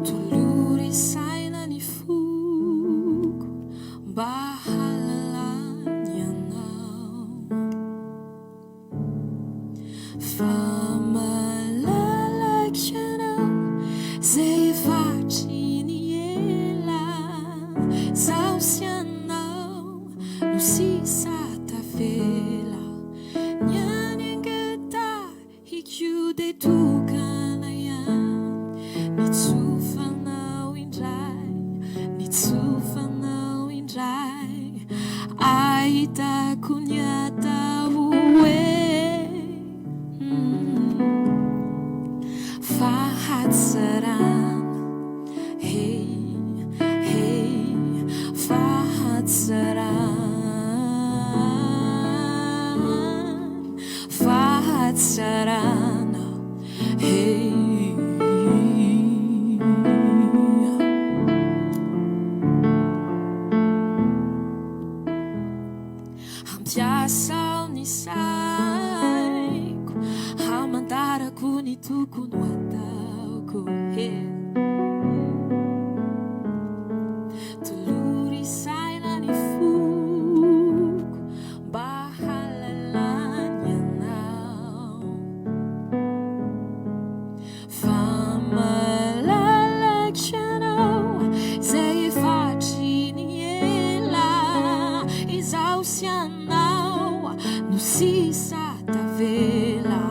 Tolory saina ny foko mba halalany ianao, fa malalaka ianao zay efatry ny ela, zaho sy anao no sisa tavela, ny any angataiko de tokana ihany, nitsofanao indray, nitsofanao indray, ahitako ny atao hoe fahatsarana, hey, hey, fahatsarana, hey. Hampiasao ny saiko, hamantarako ny tokony ho ataoko, hey. Tolory saina ny foko mba halalany ianao, fa malalaka ianao zay efatry ny ela, izaho sy anao no sisa tavela,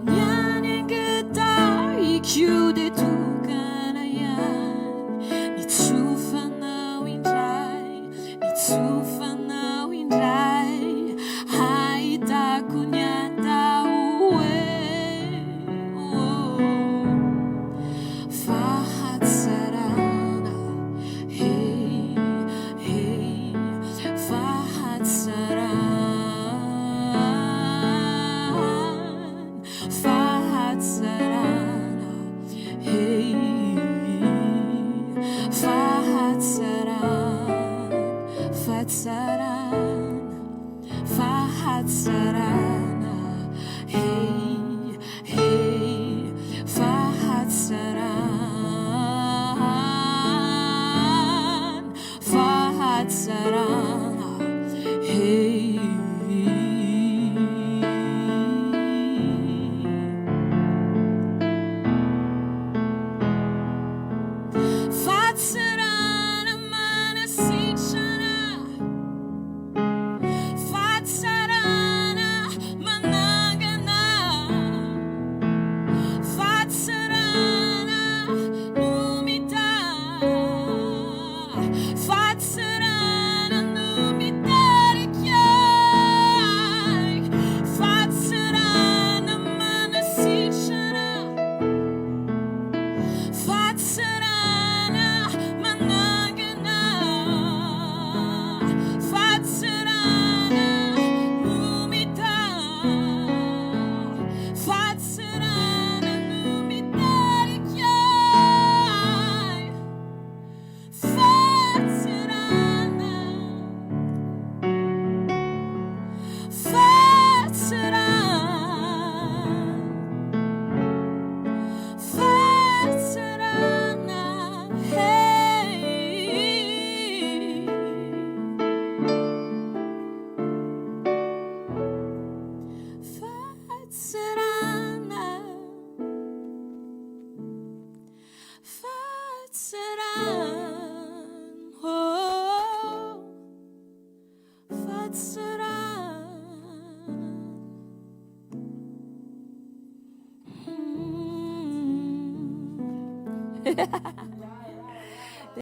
ny any angataiko de tokana ihany, nitsofanao indray, nitsofanao indray, ahitako ny atao hoe fahatsarana, hey, hey, fahatsarana, hey, fahatsarana, hey, hey, fahatsarana, hey. Fahatsarana manasitrana, fahatsarana manangana, fahatsarana no mitana, fahatsarana no mitarika, fahatsarana manasitrana, fahatsarana manangana, fahatsarana no mitana, fahatsarana no mitarika, fahatsarana, fahatsarana, hey. Fahatsarana, fahatsarana, oh, fahatsarana.